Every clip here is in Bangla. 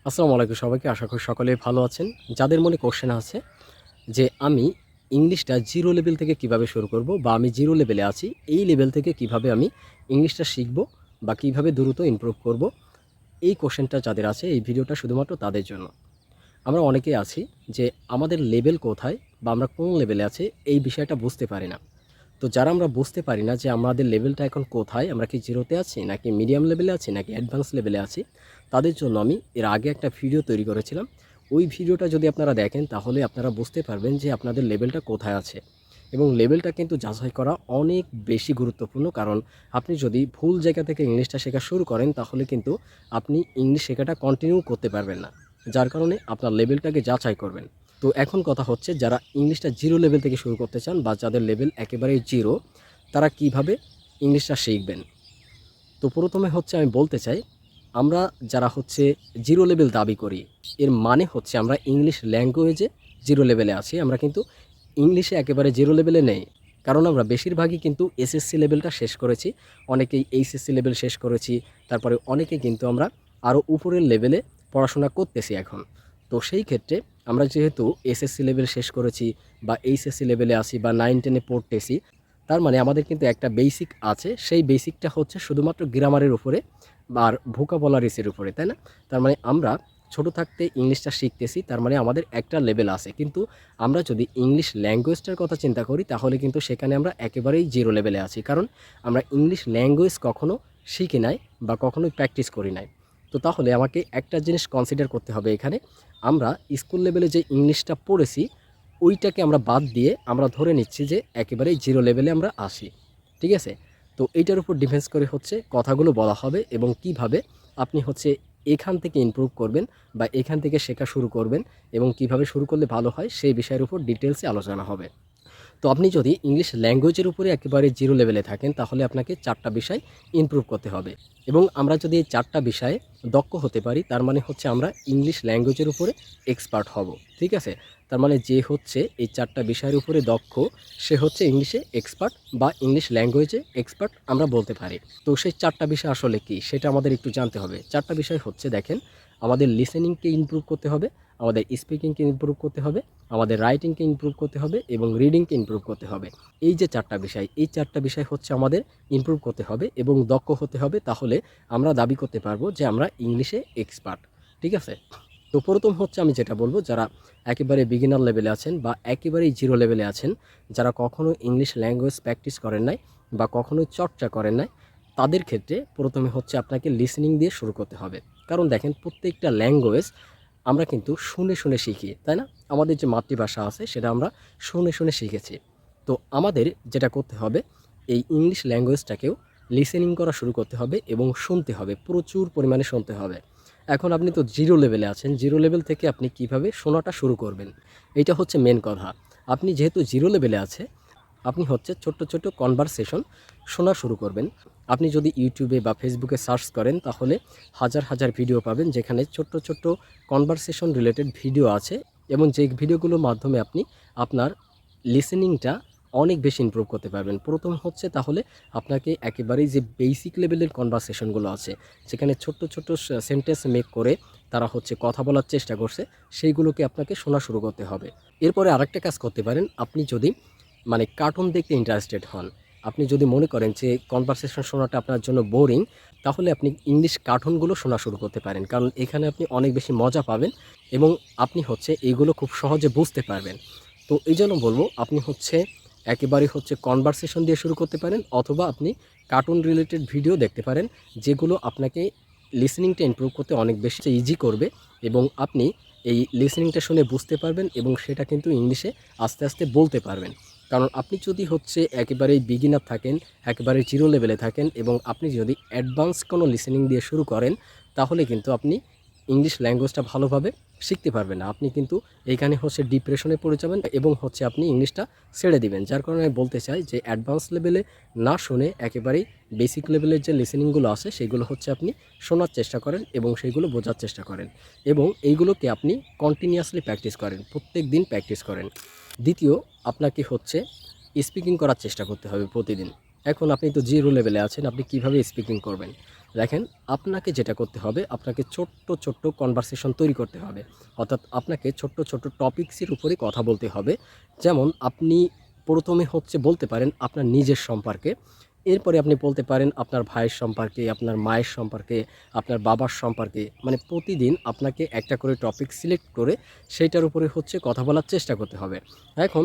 আসসালামু আলাইকুম সবাইকে। আশা করি সকলেই ভালো আছেন। যাদের মনে কোশ্চেন আছে যে আমি ইংলিশটা জিরো লেভেল থেকে কিভাবে শুরু করব বা আমি জিরো লেভেলে আছি, এই লেভেল থেকে কিভাবে আমি ইংলিশটা শিখব বা কিভাবে দ্রুত ইমপ্রুভ করব, এই কোশ্চেনটা যাদের আছে এই ভিডিওটা শুধুমাত্র তাদের জন্য। আমরা অনেকেই আছি যে আমাদের লেভেল কোথায় বা আমরা কোন লেভেলে আছি এই বিষয়টা বুঝতে পারি না। তো যারা আমরা বুঝতে পারি না যে আমাদের লেভেলটা এখন কোথায়, আমরা কি জিরোতে আছি নাকি মিডিয়াম লেভেলে আছি নাকি অ্যাডভান্স লেভেলে আছি, তাদের জন্য আমি এর আগে একটা ভিডিও তৈরি করেছিলাম। ওই ভিডিওটা যদি আপনারা দেখেন তাহলে আপনারা বুঝতে পারবেন যে আপনাদের লেভেলটা কোথায় আছে। এবং লেভেলটা কিন্তু যাচাই করা অনেক বেশি গুরুত্বপূর্ণ, কারণ আপনি যদি ভুল জায়গা থেকে ইংলিশটা শেখা শুরু করেন তাহলে কিন্তু আপনি ইংলিশ শেখাটা কন্টিনিউ করতে পারবেন না। যার কারণে আপনার লেভেলটাকে যাচাই করবেন। তো এখন কথা হচ্ছে, যারা ইংলিশটা জিরো লেভেল থেকে শুরু করতে চান বা যাদের লেভেল একেবারেই জিরো, তারা কিভাবে ইংলিশটা শিখবেন। তো প্রথমে হচ্ছে আমি বলতে চাই, আমরা যারা হচ্ছে জিরো লেভেল দাবি করি, এর মানে হচ্ছে আমরা ইংলিশ ল্যাঙ্গুয়েজে জিরো লেভেলে আছি। আমরা কিন্তু ইংলিশে একেবারে জিরো লেভেলে নেই, কারণ আমরা বেশিরভাগই কিন্তু এসএসসি লেভেলটা শেষ করেছি, অনেকেই এইচএসসি লেভেল শেষ করেছি, তারপরে অনেকে কিন্তু আমরা আরও উপরের লেভেলে পড়াশোনা করতেছি এখন। তো সেই ক্ষেত্রে আমরা যেহেতু এসএসসি লেভেল শেষ করেছি বা এইচএসসি লেভেলে আছি বা 9-10-এ পড়তেছি, তার মানে আমাদের কিন্তু একটা বেসিক আছে। সেই বেসিকটা হচ্ছে শুধুমাত্র গ্রামারের উপরে বা আর ভোকাবুলারিজের উপরে, তাই না? তার মানে আমরা ছোট থাকতে ইংলিশটা শিখতেছি, তার মানে আমাদের একটা লেভেল আছে। কিন্তু আমরা যদি ইংলিশ ল্যাঙ্গুয়েজটার কথা চিন্তা করি তাহলে কিন্তু সেখানে আমরা একেবারেই জিরো লেভেলে আছি, কারণ আমরা ইংলিশ ল্যাঙ্গুয়েজ কখনো শিখি নাই বা কখনোই প্র্যাকটিস করি নাই। তো তাহলে আমাকে একটা জিনিস কনসিডার করতে হবে এখানে, আমরা স্কুল লেভেলে যে ইংলিশটা পড়েছি ওইটাকে আমরা বাদ দিয়ে আমরা ধরে নিচ্ছি যে একেবারেই জিরো লেভেলে আমরা আসি। ঠিক আছে? তো এইটার উপর ডিফেন্স করে হচ্ছে কথাগুলো বলা হবে এবং কিভাবে আপনি হচ্ছে এখান থেকে ইমপ্রুভ করবেন বা এখান থেকে শেখা শুরু করবেন এবং কিভাবে শুরু করলে ভালো হয় সেই বিষয়ের উপর ডিটেলসে আলোচনা হবে। তো আপনি যদি ইংলিশ ল্যাঙ্গুয়েজের উপরে একেবারে জিরো লেভেলে থাকেন তাহলে আপনাকে 4টা বিষয় ইমপ্রুভ করতে হবে। এবং আমরা যদি এই 4টা বিষয়ে দক্ষ হতে পারি তার মানে হচ্ছে আমরা ইংলিশ ল্যাঙ্গুয়েজের উপরে এক্সপার্ট হব। ঠিক আছে? তার মানে যে হচ্ছে এই 4টা বিষয়ের উপরে দক্ষ সে হচ্ছে ইংলিশে এক্সপার্ট বা ইংলিশ ল্যাঙ্গুয়েজে এক্সপার্ট আমরা বলতে পারি। তো সেই 4টা বিষয় আসলে কী সেটা আমাদের একটু জানতে হবে। 4টা বিষয় হচ্ছে, দেখেন, আমাদের লিসেনিংকে ইমপ্রুভ করতে হবে, আমাদের স্পিকিংকে ইমপ্রুভ করতে হবে, আমাদের রাইটিংকে ইমপ্রুভ করতে হবে এবং রিডিংকে ইমপ্রুভ করতে হবে। এই যে 4টা বিষয়, এই 4টা বিষয় হচ্ছে আমাদের ইমপ্রুভ করতে হবে এবং দক্ষ হতে হবে, তাহলে আমরা দাবি করতে পারবো যে আমরা ইংলিশে এক্সপার্ট। ঠিক আছে? তো প্রথম হচ্ছে আমি যেটা বলবো, যারা একেবারে বিগিনার লেভেলে আছেন বা একেবারেই জিরো লেভেলে আছেন, যারা কখনো ইংলিশ ল্যাঙ্গুয়েজ প্র্যাকটিস করেন নাই বা কখনোই চর্চা করেন নাই, তাদের ক্ষেত্রে প্রথমে হচ্ছে আপনাকে লিসেনিং দিয়ে শুরু করতে হবে। কারণ দেখেন, প্রত্যেকটা ল্যাঙ্গুয়েজ আমরা কিন্তু শুনে শুনে শিখি, তাই না? আমাদের যে মাতৃভাষা আছে সেটা আমরা শুনে শুনে শিখেছি। তো আমাদের যেটা করতে হবে, এই ইংলিশ ল্যাঙ্গুয়েজটাকেও লিসেনিং করা শুরু করতে হবে এবং শুনতে হবে, প্রচুর পরিমাণে শুনতে হবে। এখন আপনি তো জিরো লেভেলে আছেন, জিরো লেভেল থেকে আপনি কিভাবে শোনাটা শুরু করবেন, এইটা হচ্ছে মেন কথা। আপনি যেহেতু জিরো লেভেলে আছে, আপনি হচ্ছে ছোট্ট ছোট্ট কনভারসেশন শোনা শুরু করবেন। আপনি যদি ইউটিউবে বা ফেসবুকে সার্চ করেন তাহলে হাজার হাজার ভিডিও পাবেন যেখানে ছোট্ট ছোট্ট কনভারসেশন রিলেটেড ভিডিও আছে এবং যে ভিডিওগুলোর মাধ্যমে আপনি আপনার লিসেনিংটা অনেক বেশি ইমপ্রুভ করতে পারবেন। প্রথম হচ্ছে তাহলে আপনাকে একেবারেই যে বেসিক লেভেলের কনভারসেশনগুলো আছে, যেখানে ছোট্ট ছোট্ট সেন্টেন্স মেক করে তারা হচ্ছে কথা বলার চেষ্টা করছে, সেইগুলোকে আপনাকে শোনা শুরু করতে হবে। এরপরে আরেকটা কাজ করতে পারেন, আপনি যদি কার্টুন দেখতে ইন্টারেস্টেড হন, আপনি যদি মনে করেন যে কনভারসেশন শোনাটা আপনার জন্য বোরিং, তাহলে আপনি ইংলিশ কার্টুনগুলো শোনা শুরু করতে পারেন, কারণ এখানে আপনি অনেক বেশি মজা পাবেন এবং আপনি হচ্ছে এইগুলো খুব সহজে বুঝতে পারবেন। তো এই জন্য বলবো, আপনি হচ্ছে একেবারেই হচ্ছে কনভারসেশন দিয়ে শুরু করতে পারেন অথবা আপনি কার্টুন রিলেটেড ভিডিও দেখতে পারেন, যেগুলো আপনাকে লিসেনিংটা ইমপ্রুভ করতে অনেক বেশি ইজি করবে এবং আপনি এই লিসেনিংটা শুনে বুঝতে পারবেন এবং সেটা কিন্তু ইংলিশে আস্তে আস্তে বলতে পারবেন। কারণ আপনি যদি হচ্ছে একেবারেই বিগিনার থাকেন, একেবারে জিরো লেভেলে থাকেন এবং আপনি যদি অ্যাডভান্স কোনো লিসেনিং দিয়ে শুরু করেন, তাহলে কিন্তু আপনি ইংলিশ ল্যাঙ্গুয়েজটা ভালোভাবে শিখতে পারবেন না। আপনি কিন্তু এইখানে হচ্ছে ডিপ্রেশনে পড়ে যাবেন এবং হচ্ছে আপনি ইংলিশটা ছেড়ে দিবেন। যার কারণে আমি বলতে চাই যে অ্যাডভান্স লেভেলে না শুনে একেবারেই বেসিক লেভেলের যে লিসেনিংগুলো আছে সেগুলো হচ্ছে আপনি শোনার চেষ্টা করেন এবং সেইগুলো বোঝার চেষ্টা করেন এবং এইগুলোকে আপনি কন্টিনিউয়াসলি প্র্যাকটিস করেন, প্রত্যেক দিন প্র্যাকটিস করেন। দ্বিতীয়, আপনাকে হচ্ছে স্পিকিং করার চেষ্টা করতে হবে প্রতিদিন। এখন আপনি তো জিরো লেভেলে আছেন, আপনি কিভাবে স্পিকিং করবেন? দেখেন, আপনাকে যেটা করতে হবে, আপনাকে ছোট্ট ছোট্ট কনভারসেশন তৈরি করতে হবে। অর্থাৎ আপনাকে ছোট্ট ছোট্ট টপিকসের উপরে কথা বলতে হবে। যেমন আপনি প্রথমে হচ্ছে বলতে পারেন আপনার নিজের সম্পর্কে, এরপরে আপনি বলতে পারেন আপনার ভাইয়ের সম্পর্কে, আপনার মায়ের সম্পর্কে, আপনার বাবার সম্পর্কে। মানে প্রতিদিন আপনাকে একটা করে টপিক সিলেক্ট করে সেইটার উপরে হচ্ছে কথা বলার চেষ্টা করতে হবে। এখন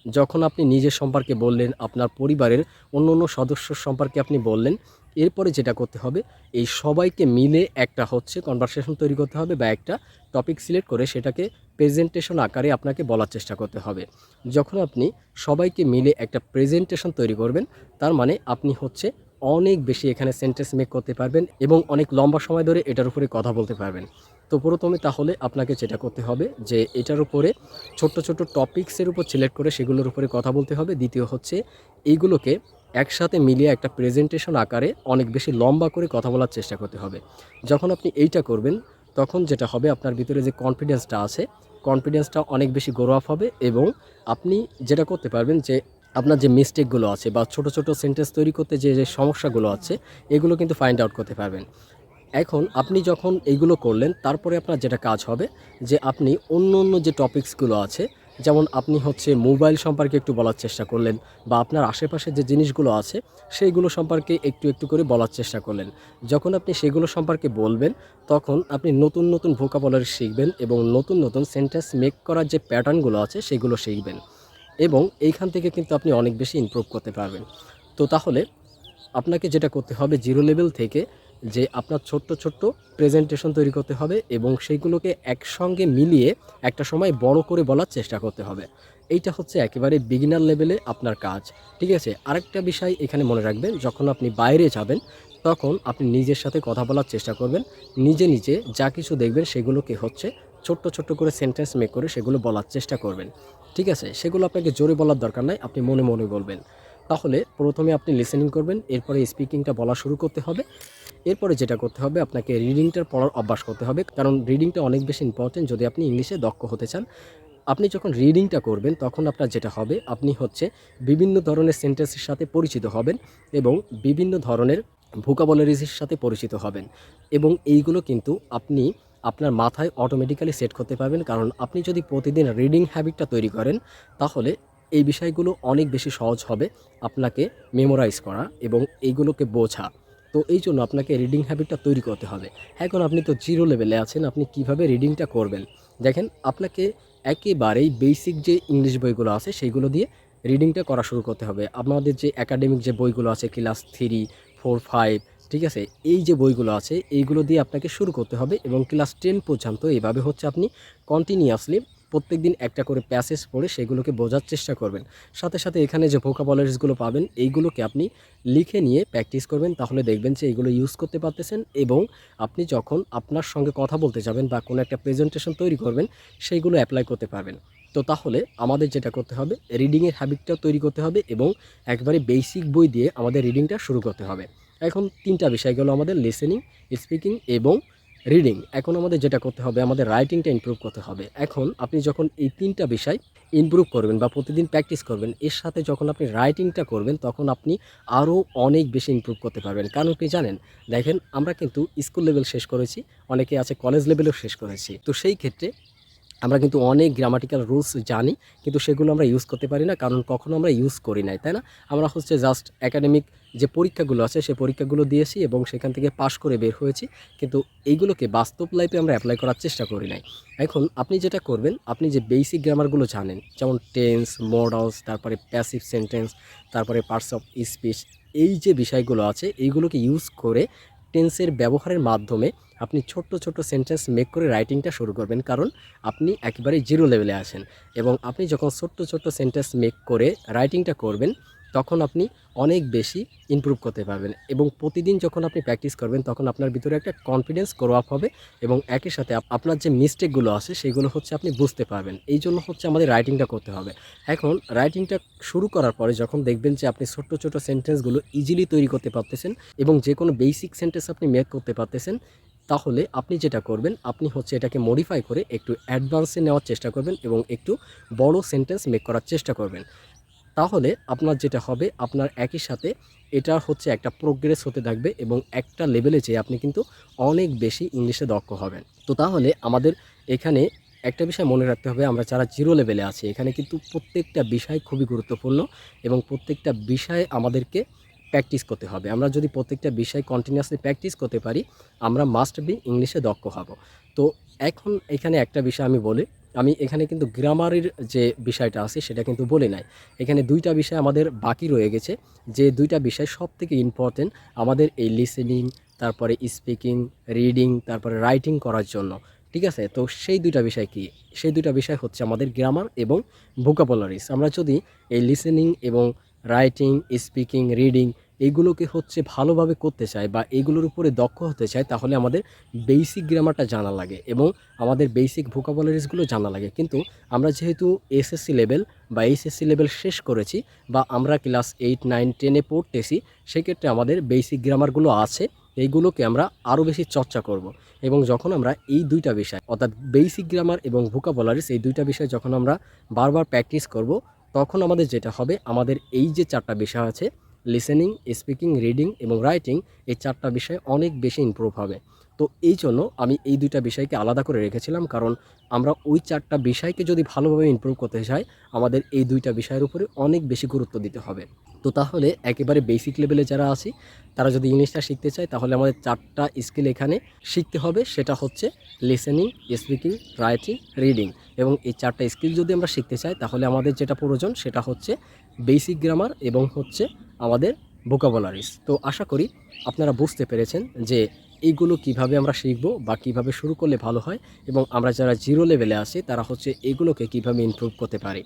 যখন আপনি নিজের সম্পর্কে বললেন, আপনার পরিবারের অন্য অন্য সদস্য সম্পর্কে আপনি বললেন, এরপরে যেটা করতে হবে, এই সবাইকে মিলে একটা হচ্ছে কনভারসেশন তৈরি করতে হবে বা একটা টপিক সিলেক্ট করে সেটাকে প্রেজেন্টেশন আকারে আপনাকে বলার চেষ্টা করতে হবে। যখন আপনি সবাইকে মিলে একটা প্রেজেন্টেশন তৈরি করবেন, তার মানে আপনি হচ্ছে অনেক বেশি এখানে সেন্টেন্স মেক করতে পারবেন এবং অনেক লম্বা সময় ধরে এটার উপরে কথা বলতে পারবেন। তো প্রথমে তাহলে আপনাকে যেটা করতে হবে যে এটার উপরে ছোট্ট ছোট্ট টপিকসের উপর সিলেক্ট করে সেগুলোর উপরে কথা বলতে হবে। দ্বিতীয় হচ্ছে এইগুলোকে একসাথে মিলিয়ে একটা প্রেজেন্টেশন আকারে অনেক বেশি লম্বা করে কথা বলার চেষ্টা করতে হবে। যখন আপনি এইটা করবেন, তখন যেটা হবে, আপনার ভিতরে যে কনফিডেন্সটা আছে, কনফিডেন্সটা অনেক বেশি গ্রো আপ হবে এবং আপনি যেটা করতে পারবেন যে আপনার যে মিস্টেকগুলো আছে বা ছোট ছোট সেন্টেন্স তৈরি করতে যে সমস্যাগুলো আছে, এগুলো কিন্তু ফাইন্ড আউট করতে পারবেন। এখন আপনি যখন এইগুলো করলেন, তারপরে আপনার যেটা কাজ হবে যে আপনি অন্য অন্য যে টপিকসগুলো আছে, যেমন আপনি হচ্ছে মোবাইল সম্পর্কে একটু বলার চেষ্টা করলেন বা আপনার আশেপাশে যে জিনিসগুলো আছে সেইগুলো সম্পর্কে একটু একটু করে বলার চেষ্টা করলেন। যখন আপনি সেগুলো সম্পর্কে বলবেন, তখন আপনি নতুন নতুন ভোকাবুলারি শিখবেন এবং নতুন নতুন সেন্টেন্স মেক করার যে প্যাটার্নগুলো আছে সেগুলো শিখবেন এবং এইখান থেকে কিন্তু আপনি অনেক বেশি ইমপ্রুভ করতে পারবেন। তো তাহলে আপনাকে যেটা করতে হবে, জিরো লেভেল থেকে যে আপনার ছোট্ট ছোট্ট প্রেজেন্টেশন তৈরি করতে হবে এবং সেইগুলোকে একসঙ্গে মিলিয়ে একটা সময় বড় করে বলার চেষ্টা করতে হবে। এইটা হচ্ছে একেবারে বিগিনার লেভেলে আপনার কাজ। ঠিক আছে? আরেকটা বিষয় এখানে মনে রাখবেন, যখন আপনি বাইরে যাবেন তখন আপনি নিজের সাথে কথা বলার চেষ্টা করবেন। নিজে নিজে যা কিছু দেখবেন সেগুলোকে হচ্ছে ছোট্ট ছোট্ট করে সেন্টেন্স মেক করে সেগুলো বলার চেষ্টা করবেন। ঠিক আছে? সেগুলো আপনাকে জোরে বলার দরকার নাই, আপনি মনে মনে বলবেন। তাহলে প্রথমে আপনি লিসেনিং করবেন, এরপরে স্পিকিংটা বলা শুরু করতে হবে। এরপরে যেটা করতে হবে, আপনাকে রিডিংটার পড়ার অভ্যাস করতে হবে, কারণ রিডিংটা অনেক বেশি ইম্পর্টেন্ট যদি আপনি ইংলিশে দক্ষ হতে চান। আপনি যখন রিডিংটা করবেন তখন আপনার যেটা হবে, আপনি হচ্ছে বিভিন্ন ধরনের সেন্টেন্সের সাথে পরিচিত হবেন এবং বিভিন্ন ধরনের ভোকাবুলারিজের সাথে পরিচিত হবেন এবং এইগুলো কিন্তু আপনি আপনার মাথায় অটোমেটিক্যালি সেট করতে পারবেন, কারণ আপনি যদি প্রতিদিন রিডিং হ্যাবিটটা তৈরি করেন, তাহলে এই বিষয়গুলো অনেক বেশি সহজ হবে আপনাকে মেমোরাইজ করা এবং এইগুলোকে বোঝা। তো এই জন্য আপনাকে রিডিং হ্যাবিটটা তৈরি করতে হবে। এখন আপনি তো জিরো লেভেলে আছেন, আপনি কিভাবে রিডিংটা করবেন? দেখেন, আপনাকে একেবারেই বেসিক যে ইংলিশ বইগুলো আছে সেইগুলো দিয়ে রিডিংটা করা শুরু করতে হবে। আমাদের যে একাডেমিক যে বইগুলো আছে ক্লাস 3, 4, 5, ঠিক আছে? এই যে বইগুলো আছে এইগুলো দিয়ে আপনাকে শুরু করতে হবে এবং ক্লাস 10 পর্যন্ত এভাবে হচ্ছে আপনি কন্টিনিউয়াসলি প্রত্যেকদিন একটা করে প্যাসেজ পড়ে সেগুলোকে বোঝার চেষ্টা করবেন। সাথে সাথে এখানে যে ভোকাবুলারিজগুলো পাবেন এইগুলোকে আপনি লিখে নিয়ে প্র্যাকটিস করবেন, তাহলে দেখবেন যে এইগুলো ইউজ করতে পারতেছেন এবং আপনি যখন আপনার সঙ্গে কথা বলতে যাবেন বা কোনো একটা প্রেজেন্টেশন তৈরি করবেন সেইগুলো অ্যাপ্লাই করতে পারবেন। তো তাহলে আমাদের যেটা করতে হবে, রিডিংয়ের হ্যাবিটটাও তৈরি করতে হবে এবং একবারে বেসিক বই দিয়ে আমাদের রিডিংটা শুরু করতে হবে। এখন 3টা বিষয় গেল আমাদের, লিসেনিং, স্পিকিং এবং রিডিং। এখন আমাদের যেটা করতে হবে, আমাদের রাইটিংটা ইমপ্রুভ করতে হবে। এখন আপনি যখন এই 3টা বিষয় ইমপ্রুভ করবেন বা প্রতিদিন প্র্যাকটিস করবেন, এর সাথে যখন আপনি রাইটিংটা করবেন তখন আপনি আরও অনেক বেশি ইমপ্রুভ করতে পারবেন। কারণ কি জানেন? দেখেন, আমরা কিন্তু স্কুল লেভেল শেষ করেছি, অনেকে আছে কলেজ লেভেলেও শেষ করেছি। তো সেই ক্ষেত্রে আমরা কিন্তু অনেক গ্রামাটিক্যাল রুলস জানি, কিন্তু সেগুলো আমরা ইউজ করতে পারি না, কারণ কখনো আমরা ইউজ করি নাই, তাই না? আমরা হচ্ছে জাস্ট একাডেমিক যে পরীক্ষাগুলো আছে সেই পরীক্ষাগুলো দিয়েছি এবং সেখান থেকে পাশ করে বের হয়েছি, কিন্তু এইগুলোকে বাস্তব লাইফে আমরা অ্যাপ্লাই করার চেষ্টা করি নাই। এখন আপনি যেটা করবেন, আপনি যে বেসিক গ্রামারগুলো জানেন, যেমন টেন্স, মডালস, তারপরে প্যাসিভ সেন্টেন্স, তারপরে পার্টস অফ স্পিচ, এই যে বিষয়গুলো আছে এইগুলোকে ইউজ করে টেন্সের ব্যবহারের মাধ্যমে আপনি ছোট্ট ছোট্ট সেন্টেন্স মেক করে রাইটিংটা শুরু করবেন, কারণ আপনি একেবারে জিরো লেভেলে আছেন এবং আপনি যখন ছোট্ট ছোট্ট সেন্টেন্স মেক করে রাইটিংটা করবেন তখন আপনি অনেক বেশি ইমপ্রুভ করতে পারবেন এবং প্রতিদিন যখন আপনি প্র্যাকটিস করবেন তখন আপনার ভিতরে একটা কনফিডেন্স গ্রো আপ হবে এবং একই সাথে আপনার যে মিস্টেকগুলো আছে সেগুলো হচ্ছে আপনি বুঝতে পারবেন। এই জন্য হচ্ছে আমাদের রাইটিংটা করতে হবে। এখন রাইটিংটা শুরু করার পরে যখন দেখবেন যে আপনি ছোট্ট ছোট্ট সেন্টেন্সগুলো ইজিলি তৈরি করতে পারতেছেন এবং যে কোনো বেসিক সেন্টেন্স আপনি মেক করতে পারতেছেন, তাহলে আপনি যেটা করবেন, আপনি হচ্ছে এটাকে মডিফাই করে একটু অ্যাডভান্সে নেওয়ার চেষ্টা করবেন এবং একটু বড় সেন্টেন্স মেক করার চেষ্টা করবেন। তাহলে আপনার যেটা হবে, আপনার একই সাথে এটা হচ্ছে একটা প্রোগ্রেস হতে থাকবে এবং একটা লেভেলে যেয়ে আপনি কিন্তু অনেক বেশি ইংলিশে দক্ষ হবেন। তো তাহলে আমাদের এখানে একটা বিষয় মনে রাখতে হবে, আমরা যারা জিরো লেভেলে আছি এখানে কিন্তু প্রত্যেকটা বিষয় খুবই গুরুত্বপূর্ণ এবং প্রত্যেকটা বিষয়ে আমাদেরকে প্র্যাকটিস করতে হবে। আমরা যদি প্রত্যেকটা বিষয় কন্টিনিউয়াসলি প্র্যাকটিস করতে পারি, আমরা মাস্ট বি ইংলিশে দক্ষ হব। তো এখন এখানে একটা বিষয় আমি বলি, আমি এখানে কিন্তু গ্রামারের যে বিষয়টা আছে সেটা কিন্তু বলি নাই। এখানে 2টা বিষয় আমাদের বাকি রয়ে গেছে, যে 2টা বিষয় সবথেকে ইম্পর্টেন্ট আমাদের এই লিসেনিং, তারপরে স্পিকিং, রিডিং, তারপরে রাইটিং করার জন্য। ঠিক আছে? তো সেই 2টা বিষয় কি? সেই 2টা বিষয় হচ্ছে আমাদের গ্রামার এবং ভোকাবুলারিজ। আমরা যদি এই লিসেনিং এবং রাইটিং, স্পিকিং, রিডিং এইগুলোকে হচ্ছে ভালোভাবে করতে চাই বা এইগুলোর উপরে দক্ষ হতে চাই, তাহলে আমাদের বেসিক গ্রামারটা জানা লাগে এবং আমাদের বেসিক ভোকাবুলারিজগুলো জানা লাগে। কিন্তু আমরা যেহেতু এসএসসি লেভেল বা এইচএসসি লেভেল শেষ করেছি বা আমরা ক্লাস 8, 9, 10-এ পড়তেছি, সেক্ষেত্রে আমাদের বেসিক গ্রামারগুলো আছে, এইগুলোকে আমরা আরও বেশি চর্চা করব। এবং যখন আমরা এই 2টা বিষয় অর্থাৎ বেসিক গ্রামার এবং ভোকাবুলারিজ এই 2টা বিষয় যখন আমরা বারবার প্র্যাকটিস করব, তখন আমাদের যেটা হবে, আমাদের এই যে 4টা বিষয় আছে লিসেনিং, স্পিকিং, রিডিং এবং রাইটিং, এই 4টা বিষয় অনেক বেশি ইমপ্রুভ হবে। তো এই জন্য আমি এই 2টা বিষয়কে আলাদা করে রেখেছিলাম, কারণ আমরা ওই 4টা বিষয়কে যদি ভালোভাবে ইমপ্রুভ করতে চাই, আমাদের এই 2টা বিষয়ের উপরে অনেক বেশি গুরুত্ব দিতে হবে। তো তাহলে একেবারে বেসিক লেভেলে যারা আছি তারা যদি ইংলিশটা শিখতে চায়, তাহলে আমাদের 4টা স্কিল এখানে শিখতে হবে। সেটা হচ্ছে লিসেনিং, স্পিকিং, রাইটিং, রিডিং। এবং এই 4টা স্কিল যদি আমরা শিখতে চাই, তাহলে আমাদের যেটা প্রয়োজন সেটা হচ্ছে বেসিক গ্রামার এবং হচ্ছে আমাদের ভোকাবুলারিজ। তো আশা করি আপনারা বুঝতে পেরেছেন যে এইগুলো কিভাবে আমরা শিখব বা কিভাবে শুরু করলে ভালো হয়, এবং আমরা যারা জিরো লেভেলে আছি তারা হচ্ছে এগুলোকে কিভাবে ইমপ্রুভ করতে পারি।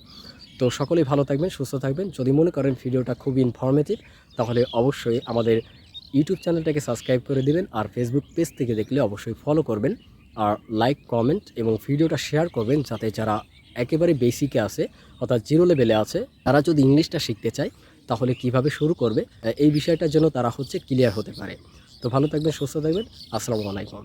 তো সকলেই ভালো থাকবেন, সুস্থ থাকবেন। যদি মনে করেন ভিডিওটা খুবই ইনফরমেটিভ, তাহলে অবশ্যই আমাদের ইউটিউব চ্যানেলটাকে সাবস্ক্রাইব করে দিবেন, আর ফেসবুক পেজ থেকে দেখলে অবশ্যই ফলো করবেন, আর লাইক, কমেন্ট এবং ভিডিওটা শেয়ার করবেন, যাতে যারা একেবারে বেসিকে আছে অর্থাৎ জিরো লেভেলে আছে তারা যদি ইংলিশটা শিখতে চায় তাহলে কিভাবে শুরু করবে, এই বিষয়টার জন্য তারা হচ্ছে ক্লিয়ার হতে পারে। তো ভালো থাকবেন, সুস্থ থাকবেন। আসসালামু আলাইকুম।